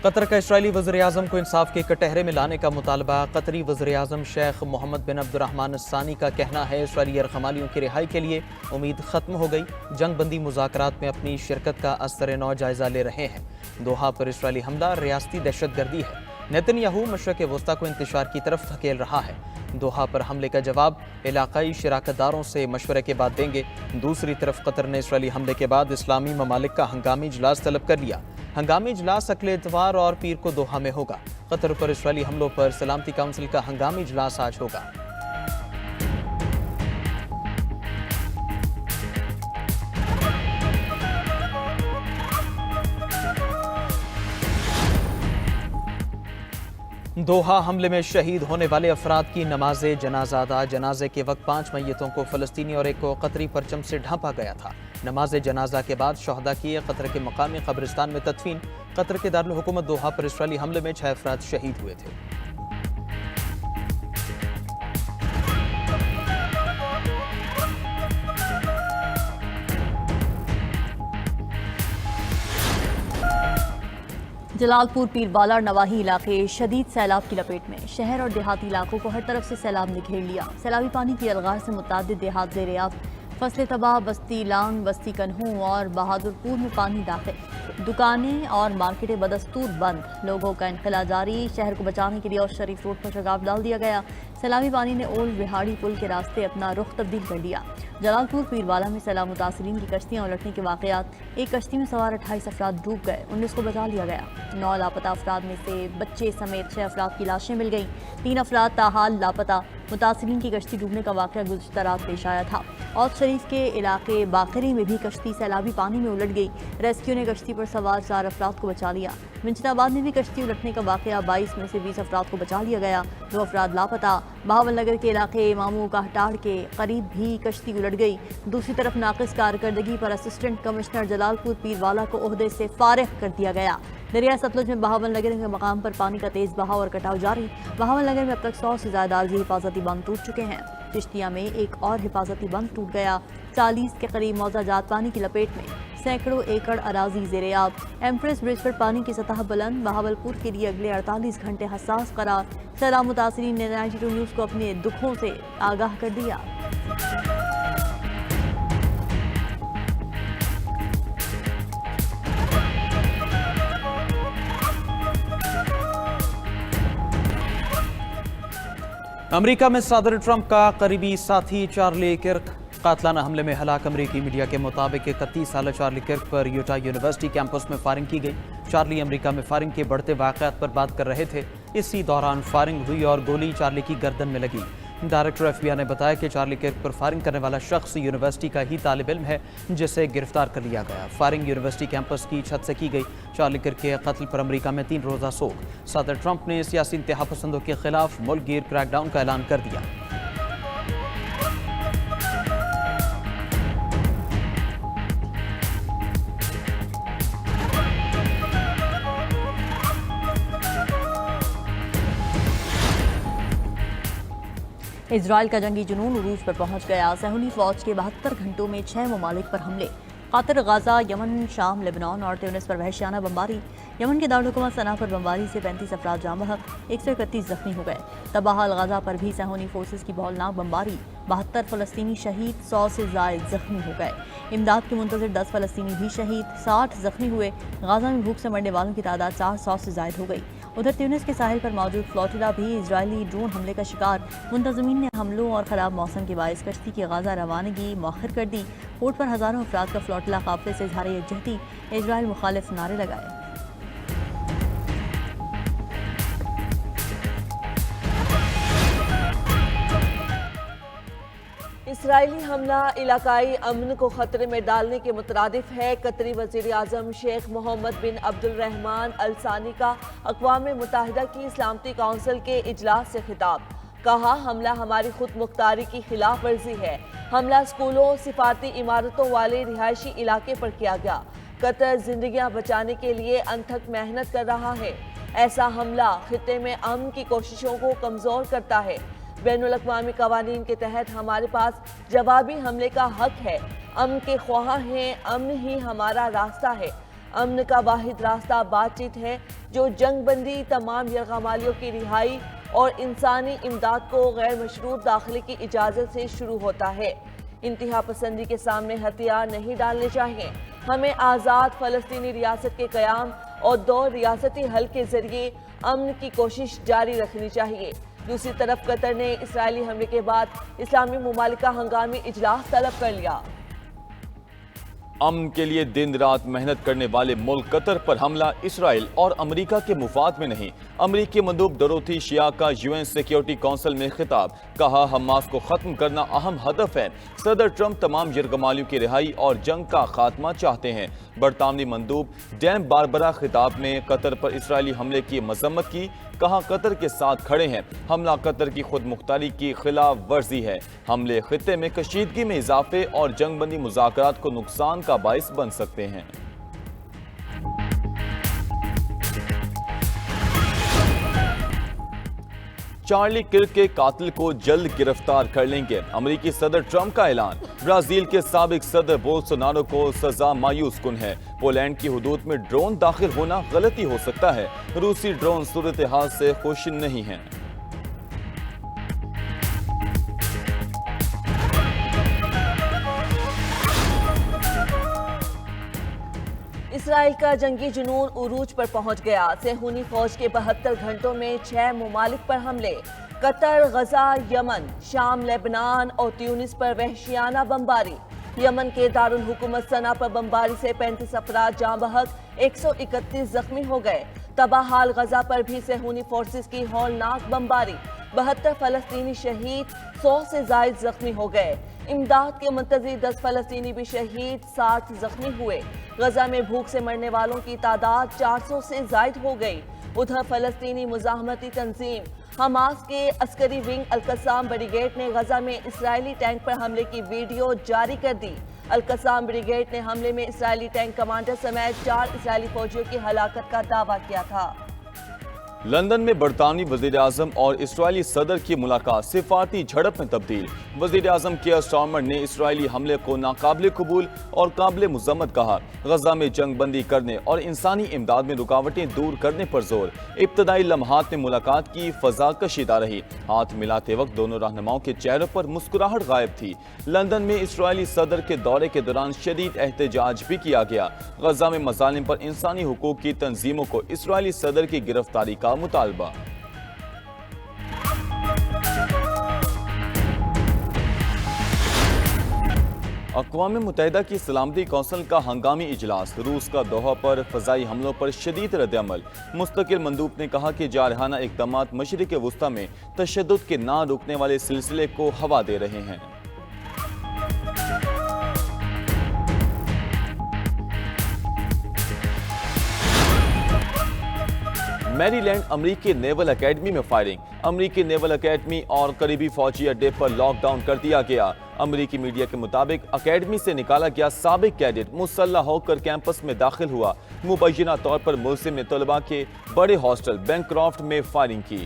قطر کا اسرائیلی وزیراعظم کو انصاف کے کٹہرے میں لانے کا مطالبہ۔ قطری وزیراعظم شیخ محمد بن عبد الرحمن الثانی کا کہنا ہے اسرائیلی یرغمالیوں کی رہائی کے لیے امید ختم ہو گئی۔ جنگ بندی مذاکرات میں اپنی شرکت کا ازسر نو جائزہ لے رہے ہیں۔ دوحہ پر اسرائیلی حملہ ریاستی دہشت گردی ہے۔ نیتن یاہو مشرق وسطی کو انتشار کی طرف دھکیل رہا ہے۔ دوحہ پر حملے کا جواب علاقائی شراکت داروں سے مشورے کے بعد دیں گے۔ دوسری طرف قطر نے اسرائیلی حملے کے بعد اسلامی ممالک کا ہنگامی اجلاس طلب کر لیا۔ ہنگامی اجلاس اگلے اتوار اور پیر کو دوحہ میں ہوگا۔ قطر پر اسرائیلی حملوں پر سلامتی کونسل کا ہنگامی اجلاس آج ہوگا۔ دوحہ حملے میں شہید ہونے والے افراد کی نماز جنازہ ادا۔ جنازے کے وقت 5 میتوں کو فلسطینی اور ایک کو قطری پرچم سے ڈھانپا گیا تھا۔ نماز جنازہ کے بعد شہداء کی قطر کے مقامی قبرستان میں تدفین۔ قطر کے دارالحکومت دوحہ پر اسرائیلی حملے میں 6 افراد شہید ہوئے تھے۔ جلال پور پیر بالا اور نواحی علاقے شدید سیلاب کی لپیٹ میں۔ شہر اور دیہاتی علاقوں کو ہر طرف سے سیلاب نے گھیر لیا۔ سیلابی پانی کی الغار سے متعدد دیہات زیر آب۔ فصلیں تباہ، بستی لانگ، بستی کنہوں اور بہادر پور میں پانی داخل۔ دکانیں اور مارکیٹیں بدستور بند۔ لوگوں کا انخلا جاری۔ شہر کو بچانے کے لیے اور شریف روڈ پر شگاف ڈال دیا گیا۔ سیلابی پانی نے اولڈ بہاڑی پل کے راستے اپنا رخ تبدیل کر لیا۔ جلال پور پیر بالا میں سیلاب متاثرین کی کشتیاں الٹنے کے واقعات۔ ایک کشتی میں سوار 28 افراد ڈوب گئے، 19 کو بچا لیا گیا۔ 9 لاپتہ افراد میں سے بچے سمیت 6 افراد کی لاشیں مل گئیں۔ 3 افراد تاحال لاپتہ۔ متاثرین کی کشتی ڈوبنے کا واقعہ گزشتہ رات پیش آیا تھا۔ اوت شریف کے علاقے باقری میں بھی کشتی سیلابی پانی میں الٹ گئی۔ ریسکیو نے کشتی پر سوار 4 افراد کو بچا لیا۔ منچن آباد میں بھی کشتی الٹنے کا واقعہ، 22 میں سے 20 افراد کو بچا لیا گیا، 2 افراد لاپتہ۔ بہاول نگر کے علاقے مامو کاہٹاڑ کے قریب بھی کشتی الٹ گئی۔ دوسری طرف ناقص کارکردگی پر اسسٹنٹ کمشنر جلال پور پیر بالا کو عہدے سے فارغ کر دیا گیا۔ دریا ستلج میں بہاول نگر کے مقام پر پانی کا تیز بہاؤ اور کٹاؤ جاری۔ بہاول نگر میں اب تک 100 سے زائد عارضی حفاظتی بند ٹوٹ چکے ہیں۔ چشتیہ میں ایک اور حفاظتی بند ٹوٹ گیا۔ 40 کے قریب موضع جات پانی کی لپیٹ میں، سینکڑوں ایکڑ اراضی زیر آب۔ ایمپریس برج پر پانی کی سطح بلند۔ بہاول پور کے لیے اگلے 48 گھنٹے حساس قرار۔ سیلاب متاثرین نے 92 نیوز کو اپنے دکھوں سے آگاہ کر دیا۔ امریکہ میں صدر ٹرمپ کا قریبی ساتھی چارلی کرک قاتلانہ حملے میں ہلاک۔ امریکی میڈیا کے مطابق 31 سالہ چارلی کرک پر یوٹا یونیورسٹی کیمپس میں فائرنگ کی گئی۔ چارلی امریکہ میں فائرنگ کے بڑھتے واقعات پر بات کر رہے تھے۔ اسی دوران فائرنگ ہوئی اور گولی چارلی کی گردن میں لگی۔ ڈائریکٹر ایف بی آئی نے بتایا کہ چارلی کرک پر فائرنگ کرنے والا شخص یونیورسٹی کا ہی طالب علم ہے جسے گرفتار کر لیا گیا۔ فائرنگ یونیورسٹی کیمپس کی چھت سے کی گئی۔ چارلی کرک کے قتل پر امریکہ میں 3 روزہ سوگ۔ صدر ٹرمپ نے سیاسی انتہا پسندوں کے خلاف ملک گیر کریک ڈاؤن کا اعلان کر دیا۔ اسرائیل کا جنگی جنون عروج پر پہنچ گیا۔ صہیونی فوج کے 72 گھنٹوں میں 6 ممالک پر حملے۔ قطر، غزہ، یمن، شام، لبنان اور تیونس پر وحشیانہ بمباری۔ یمن کے دارالحکومت صنعا پر بمباری سے 35 افراد جاں بحق، 131 زخمی ہو گئے۔ تباہ الغزہ پر بھی صہیونی فورسز کی ہولناک بمباری، 72 فلسطینی شہید، 100 سے زائد زخمی ہو گئے۔ امداد کے منتظر 10 فلسطینی بھی شہید، 60 زخمی ہوئے۔ غزہ میں بھوک سے مرنے والوں کی تعداد 400 سے زائد ہو گئی۔ ادھر تیونس کے ساحل پر موجود فلوٹیلا بھی اسرائیلی ڈرون حملے کا شکار۔ منتظمین نے حملوں اور خراب موسم کے باعث کشتی کی غزہ روانگی مؤخر کر دی۔ پورٹ پر ہزاروں افراد کا فلوٹیلا قافلے سے اظہار یکجہتی، اسرائیل مخالف نعرے لگائے۔ اسرائیلی حملہ علاقائی امن کو خطرے میں ڈالنے کے مترادف ہے۔ قطری وزیر اعظم شیخ محمد بن عبد الرحمن الثانی کا اقوام متحدہ کی سلامتی کونسل کے اجلاس سے خطاب۔ کہا، حملہ ہماری خود مختاری کی خلاف ورزی ہے۔ حملہ اسکولوں، سفارتی عمارتوں والے رہائشی علاقے پر کیا گیا۔ قطر زندگیاں بچانے کے لیے انتھک محنت کر رہا ہے۔ ایسا حملہ خطے میں امن کی کوششوں کو کمزور کرتا ہے۔ بین الاقوامی قوانین کے تحت ہمارے پاس جوابی حملے کا حق ہے۔ امن کے خواہاں ہیں، امن ہی ہمارا راستہ ہے۔ امن کا واحد راستہ بات چیت ہے۔ جو جنگ بندی، تمام یرغمالیوں کی رہائی اور انسانی امداد کو غیر مشروط داخلے کی اجازت سے شروع ہوتا ہے۔ انتہا پسندی کے سامنے ہتھیار نہیں ڈالنے چاہیے۔ ہمیں آزاد فلسطینی ریاست کے قیام اور دو ریاستی حل کے ذریعے امن کی کوشش جاری رکھنی چاہیے۔ دوسری طرف قطر نے اسرائیلی حملے کے بعد اسلامی ممالک کا ہنگامی اجلاس طلب کر لیا۔ امن کے لیے دن رات محنت کرنے والے ملک قطر پر حملہ اسرائیل اور امریکہ کے مفاد میں نہیں۔ امریکی مندوب ڈوروتھی شیا کا UN سیکیورٹی کونسل میں خطاب، کہا حماس کو ختم کرنا اہم ہدف ہے۔ صدر ٹرمپ تمام یرغمالیوں کی رہائی اور جنگ کا خاتمہ چاہتے ہیں۔ برطانوی مندوب ڈیم باربرا خطاب میں قطر پر اسرائیلی حملے کی مذمت کی، کہا قطر کے ساتھ کھڑے ہیں۔ حملہ قطر کی خود مختاری کی خلاف ورزی ہے۔ حملے خطے میں کشیدگی میں اضافے اور جنگ بندی مذاکرات کو نقصان کا باعث بن سکتے ہیں۔ چارلی کرک کے قاتل کو جلد گرفتار کر لیں گے، امریکی صدر ٹرمپ کا اعلان۔ برازیل کے سابق صدر بولسونارو کو سزا مایوس کن ہے۔ پولینڈ کی حدود میں ڈرون داخل ہونا غلطی ہو سکتا ہے۔ روسی ڈرون صورتحال سے خوش نہیں ہیں۔ اسرائیل کا جنگی جنون عروج پر پہنچ گیا۔ صہیونی فوج کے 72 گھنٹوں میں 6 ممالک پر حملے، قطر، غزہ، یمن، شام، لبنان اور تیونس پر وحشیانہ بمباری۔ یمن کے دارالحکومت صنعا پر بمباری سے 35 افراد جاں بحق، 131 زخمی ہو گئے۔ تباہ حال غزہ پر بھی صہیونی فورسز کی ہولناک بمباری، 72 فلسطینی شہید، 100 سے زائد زخمی ہو گئے۔ امداد کے منتظر 10 فلسطینی بھی شہید، 60 زخمی ہوئے۔ غزہ میں بھوک سے مرنے والوں کی تعداد 400 سے زائد ہو گئی۔ ادھر فلسطینی مزاحمتی تنظیم حماس کے عسکری ونگ القسام بریگیڈ نے غزہ میں اسرائیلی ٹینک پر حملے کی ویڈیو جاری کر دی۔ القسام بریگیڈ نے حملے میں اسرائیلی ٹینک کمانڈر سمیت 4 اسرائیلی فوجیوں کی ہلاکت کا دعویٰ کیا تھا۔ لندن میں برطانوی وزیر اعظم اور اسرائیلی صدر کی ملاقات سفارتی جھڑپ میں تبدیل۔ وزیر اعظم کیئر سٹارمر نے اسرائیلی حملے کو ناقابل قبول اور قابل مذمت کہا۔ غزہ میں جنگ بندی کرنے اور انسانی امداد میں رکاوٹیں دور کرنے پر زور۔ ابتدائی لمحات میں ملاقات کی فضا کشیدہ رہی۔ ہاتھ ملاتے وقت دونوں رہنماؤں کے چہروں پر مسکراہٹ غائب تھی۔ لندن میں اسرائیلی صدر کے دورے کے دوران شدید احتجاج بھی کیا گیا۔ غزہ میں مظالم پر انسانی حقوق کی تنظیموں کو اسرائیلی صدر کی گرفتاری کا مطالبہ۔ اقوام متحدہ کی سلامتی کونسل کا ہنگامی اجلاس، روس کا دوحہ پر فضائی حملوں پر شدید رد عمل۔ مستقل مندوب نے کہا کہ جارحانہ اقدامات مشرق وسطی میں تشدد کے نہ رکنے والے سلسلے کو ہوا دے رہے ہیں۔ میری لینڈ امریکی نیول اکیڈمی میں فائرنگ، امریکی نیول اکیڈمی اور قریبی فوجی اڈے پر لاک ڈاؤن کر دیا گیا۔ امریکی میڈیا کے مطابق اکیڈمی سے نکالا گیا سابق کیڈٹ مسلح ہو کر کیمپس میں داخل ہوا۔ مبینہ طور پر ملزم نے طلباء کے بڑے ہاسٹل بینکرافٹ میں فائرنگ کی۔